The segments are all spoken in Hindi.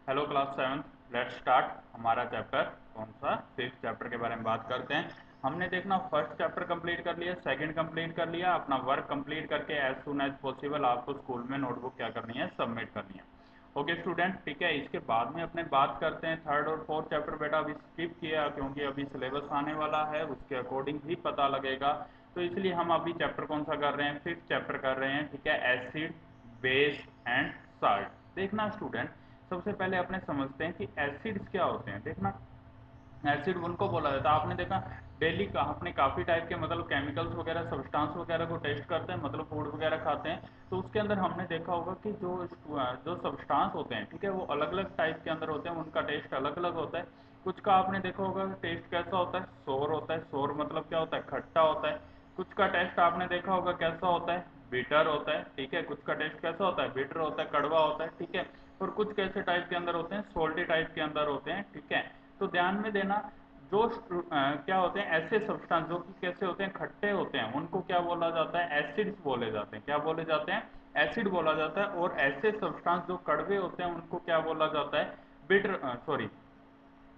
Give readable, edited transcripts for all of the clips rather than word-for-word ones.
Hello class 7, let's start. हमारा चैप्टर कौन सा, फिफ्थ चैप्टर के बारे में बात करते हैं। हमने देखना फर्स्ट चैप्टर कंप्लीट कर लिया, सेकंड कंप्लीट कर लिया, अपना वर्क कंप्लीट करके एज सुन एज पॉसिबल आपको स्कूल में नोटबुक क्या करनी है, सबमिट करनी है। ओके स्टूडेंट, ठीक है। इसके बाद में अपने बात करते हैं थर्ड और फोर्थ चैप्टर। बेटा अभी स्किप किया क्योंकि अभी सिलेबस आने वाला है, उसके अकॉर्डिंग ही पता लगेगा। तो इसलिए हम अभी चैप्टर कौन सा कर रहे हैं, फिफ्थ चैप्टर कर रहे हैं, ठीक है। Acid, base and salt. देखना स्टूडेंट, सबसे पहले अपने समझते हैं कि एसिड्स क्या होते हैं। देखना, एसिड उनको बोला जाता है, आपने देखा डेली का अपने काफ़ी टाइप के मतलब केमिकल्स वगैरह सब्सटेंस वगैरह को टेस्ट करते हैं, मतलब फूड वगैरह खाते हैं। तो उसके अंदर हमने देखा होगा कि जो सब्सटेंस होते हैं, ठीक है, वो अलग अलग टाइप के अंदर होते हैं, उनका टेस्ट अलग अलग होता है। कुछ का आपने देखा होगा टेस्ट कैसा होता है, सोर होता है। सोर मतलब क्या होता है, खट्टा होता है। कुछ का टेस्ट आपने देखा होगा कैसा होता है, बिटर होता है, ठीक है। कुछ का टेस्ट कैसा होता है, बिटर होता है, कड़वा होता है, ठीक है। और कुछ कैसे टाइप के अंदर होते हैं, सोल्टी टाइप के अंदर होते हैं, ठीक है। तो ध्यान में देना, क्या होते हैं ऐसे सब्सटेंस जो कि कैसे होते हैं, खट्टे होते हैं, उनको क्या बोला जाता है, एसिड्स बोले जाते हैं। क्या बोले जाते हैं, एसिड बोला जाता है। और ऐसे सब्सटेंस जो कड़वे होते हैं उनको क्या बोला जाता है, बिटर सॉरी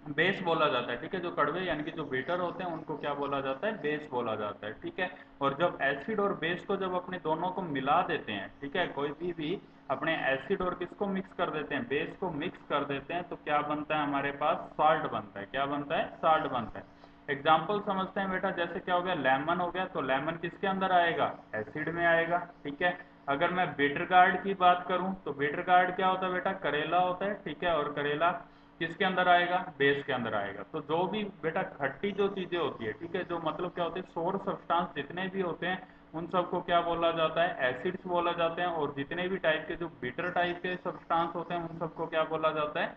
बेस बोला जाता है, ठीक है। जो कड़वे यानी कि जो बेटर होते हैं उनको क्या बोला जाता है, बेस बोला जाता है, ठीक है। और जब एसिड और बेस को जब अपने दोनों को मिला देते हैं, ठीक है, कोई भी अपने एसिड और किसको मिक्स कर देते हैं, बेस को मिक्स कर देते हैं, तो क्या बनता है, हमारे पास साल्ट बनता है। क्या बनता है, साल्ट बनता है। एग्जाम्पल समझते हैं बेटा, जैसे क्या हो गया, लेमन हो गया, तो लेमन किसके अंदर आएगा, एसिड में आएगा, ठीक है। अगर मैं बिटर गार्ड की बात करूं तो बिटर गार्ड क्या होता है बेटा, करेला होता है, ठीक है। और करेला किसके अंदर आएगा, बेस के अंदर आएगा। तो जो भी बेटा खट्टी जो चीजें होती है, ठीक है, जो मतलब क्या होते हैं, सोर सब्सटेंस जितने भी होते हैं उन सबको क्या बोला जाता है, एसिड्स बोला जाते हैं। और जितने भी टाइप के जो बिटर टाइप के सब्सटेंस होते हैं उन सबको क्या बोला जाता है,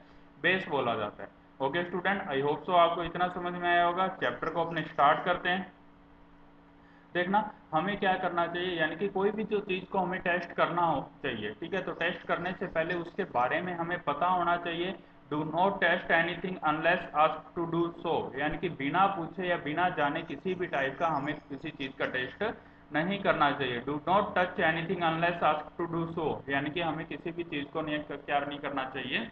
बेस बोला जाता है। Okay student, I hope so आपको इतना समझ में आया होगा। चैप्टर को अपने स्टार्ट करते हैं। देखना, हमें क्या करना चाहिए, यानी कि कोई भी जो चीज़ को हमें टेस्ट करना हो चाहिए, ठीक है। तो टेस्ट करने से पहले उसके बारे में हमें पता होना चाहिए। Do not test anything unless asked to do so, यानी कि बिना पूछे या बिना जाने किसी भी टाइप का हमें किसी चीज़ का टेस्ट नहीं करना चाहिए। Do not touch anything unless asked to do so, यानी कि हमें किसी भी चीज़ को नहीं क्या नहीं करना चाहिए,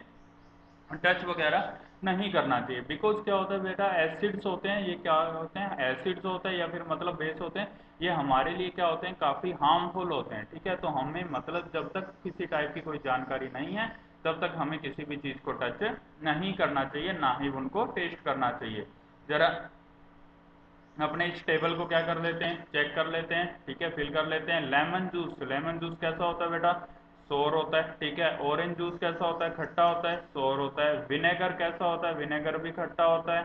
टच वगैरह नहीं करना चाहिए। बिकॉज क्या होता है बेटा, एसिड्स होते हैं, ये क्या होते हैं, एसिड्स होते हैं या फिर मतलब बेस होते हैं, ये हमारे लिए क्या होते हैं, काफ़ी हार्मफुल होते हैं, ठीक है। तो हमें मतलब जब तक किसी टाइप की कोई जानकारी नहीं है तब तक हमें किसी भी चीज़ को टच नहीं करना चाहिए, ना ही उनको टेस्ट करना चाहिए। जरा अपने इस टेबल को क्या कर लेते हैं, चेक कर लेते हैं, ठीक है, फिल कर लेते हैं। लेमन जूस, लेमन जूस कैसा होता है बेटा, सोर होता है, ठीक है। ऑरेंज जूस कैसा होता है, खट्टा होता है, सोर होता है। विनेगर कैसा होता है, विनेगर भी खट्टा होता है,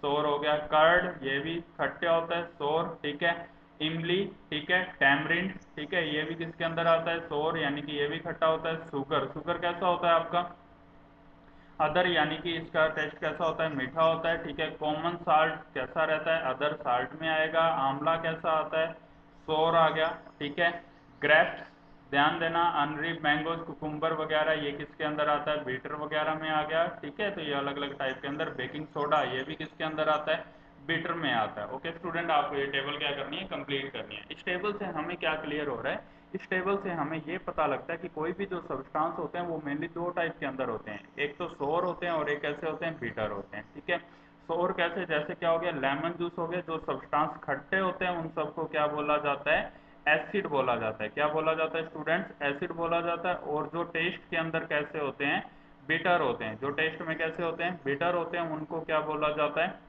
सोर हो गया। कर्ड, ये भी खट्टे होता है, सोर, ठीक है। इमली, ठीक है। टैमरिंड, ठीक है, ये भी किसके अंदर आता है, सोर, यानी कि ये भी खट्टा होता है। शुगर, शुगर कैसा होता है आपका, अदर, यानी कि इसका टेस्ट कैसा होता है, मीठा होता है, ठीक है। कॉमन साल्ट कैसा रहता है, अदर साल्ट में आएगा। आंवला कैसा आता है, सोर आ गया, ठीक है। ग्रेप्स, ध्यान देना, अनरिप मैंगोज, कुकुम्बर वगैरह ये किसके अंदर आता है, बीटर वगैरह में आ गया, ठीक है। तो ये अलग अलग टाइप के अंदर। बेकिंग सोडा, ये भी किसके अंदर आता है, बीटर में आता है। ओके स्टूडेंट, आपको ये टेबल क्या करनी है, कंप्लीट करनी है। इस टेबल से हमें क्या क्लियर हो रहा है, इस टेबल से हमें ये पता लगता है कि कोई भी जो सब्सटेंस होते हैं वो मेनली दो टाइप के अंदर होते हैं, एक तो सोर होते हैं और एक कैसे होते हैं, बीटर होते हैं, ठीक है। सोर कैसे, जैसे क्या हो गया, लेमन जूस हो गया, जो सब्सटेंस खट्टे होते हैं उन सबको क्या बोला जाता है, एसिड बोला जाता है। क्या बोला जाता है स्टूडेंट्स, एसिड बोला जाता है। और जो टेस्ट के अंदर कैसे होते हैं, बिटर होते हैं, जो टेस्ट में कैसे होते हैं, बिटर होते हैं, उनको क्या बोला जाता है,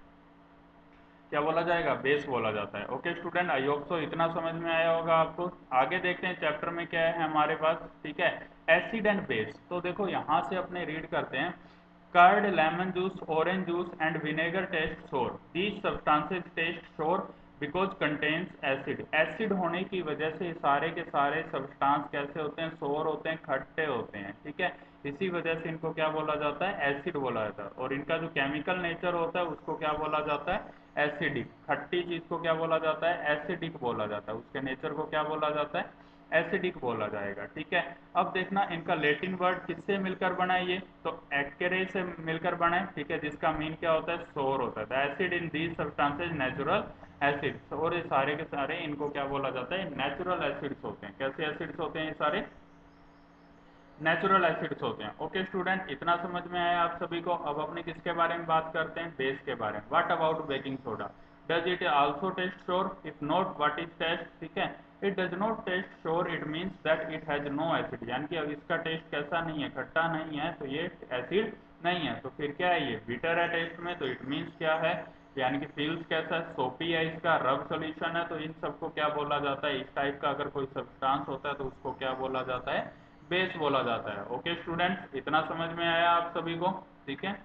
क्या बोला जाएगा, बेस बोला जाता है। Okay student, I hope so इतना समझ में आया होगा आपको। आगे देखते हैं चैप्टर में क्या है हमारे पास, ठीक है। एसिड एंड बेस, तो देखो यहाँ से अपने रीड करते हैं। Curd, lemon juice, orange juice and vinegar taste sour, these substances taste sour because contains acid. Acid होने की वजह से सारे के सारे सब्सटेंस कैसे होते हैं, सोर होते हैं, खट्टे होते हैं, ठीक है। इसी वजह से इनको क्या बोला जाता है, एसिड बोला जाता है। और इनका जो केमिकल नेचर होता है उसको क्या बोला जाता है, एसिडिक। खट्टी चीज को क्या बोला जाता है, एसिडिक बोला जाता है। उसके नेचर को क्या बोला जाता है, एसिडिक बोला जाएगा, ठीक है। अब देखना, इनका लेटिन वर्ड किससे मिलकर बना है, ये तो एक्रे से मिलकर बना है, ठीक है, जिसका मीन क्या होता है, सोर होता है। The acid in these substances natural acids, और ये सारे के सारे इनको क्या बोला जाता है, नेचुरल एसिड्स होते हैं। कैसे एसिड्स होते हैं ये सारे, नेचुरल एसिड्स होते हैं। ओके स्टूडेंट, इतना समझ में आया आप सभी को। अब अपने किसके बारे में बात करते हैं, बेस के बारे में। What about baking soda, does it also taste sour, if not what is taste, ठीक है। It does not taste sour, it means that it has no acid, यानी कि अब इसका टेस्ट कैसा नहीं है, खट्टा नहीं है, तो ये एसिड नहीं है। तो फिर क्या है, ये बिटर है टेस्ट में, तो इट मीन्स क्या है, यानी कि फील्स कैसा है, सोपी है, इसका रब सोल्यूशन है। तो इन सबको क्या बोला जाता है, इस टाइप का अगर कोई सब्सटेंस होता है तो उसको क्या बोला जाता है, बेस बोला जाता है। ओके स्टूडेंट्स, इतना समझ में आया आप सभी को, ठीक है।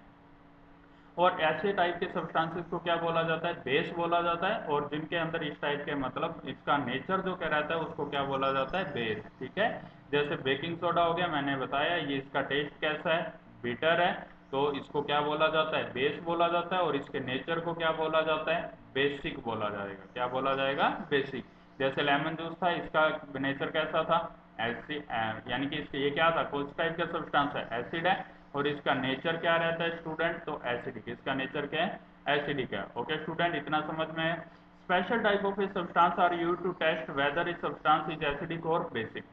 और ऐसे टाइप के सब्सटेंसेस को क्या बोला जाता है, बेस बोला जाता है। और जिनके अंदर इस टाइप के मतलब इसका नेचर जो क्या रहता है उसको क्या बोला जाता है, बेस, ठीक है। जैसे बेकिंग सोडा हो गया, मैंने बताया ये इसका टेस्ट कैसा है, बिटर है, तो इसको क्या बोला जाता है, बेस बोला जाता है। और इसके नेचर को क्या बोला जाता है, बेसिक बोला जाएगा। क्या बोला जाएगा, बेसिक। जैसे लेमन जूस था, इसका नेचर कैसा था, एसिड, यानी कि इसके ये क्या था, कौन टाइप का सब्सटेंस है, एसिड है। और इसका नेचर क्या रहता है स्टूडेंट, तो एसिडिक, इसका नेचर क्या है, एसिडिक है। ओके स्टूडेंट, इतना समझ में है। Special type of a substance are used to test whether a substance is acidic और बेसिक।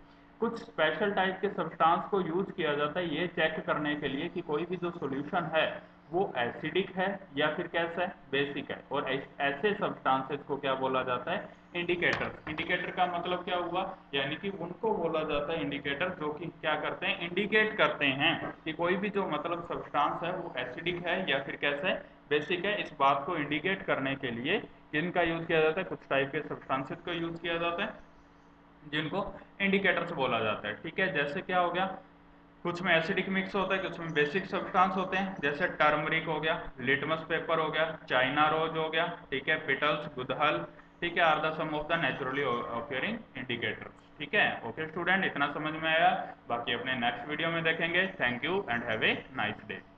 कुछ स्पेशल टाइप के सब्सटेंस को यूज किया जाता है ये चेक करने के लिए कि कोई भी जो सॉल्यूशन है वो एसिडिक है या फिर कैसा है, बेसिक है। और ऐसे सब्सटेंसेस को क्या बोला जाता है, इंडिकेटर। इंडिकेटर का मतलब क्या हुआ, यानी कि उनको बोला जाता है इंडिकेटर जो कि क्या करते हैं, इंडिकेट करते हैं कि कोई भी जो मतलब सब्सटेंस है वो एसिडिक है या फिर कैसा है, बेसिक है। इस बात को इंडिकेट करने के लिए किनका यूज किया जाता है, कुछ टाइप के सब्सटेंसेस का यूज किया जाता है जिनको इंडिकेटर्स बोला जाता है, ठीक है। जैसे क्या हो गया, कुछ में एसिडिक मिक्स होता है, कुछ में बेसिक सब्सटेंस होते हैं। जैसे टर्मरिक हो गया, लिटमस पेपर हो गया, चाइना रोज हो गया, ठीक है, पिटल्स, गुदहल, ठीक है, are the some of the naturally occurring indicators, ठीक है। ओके स्टूडेंट, इतना समझ में आया, बाकी अपने नेक्स्ट वीडियो में देखेंगे। Thank you and have a nice day.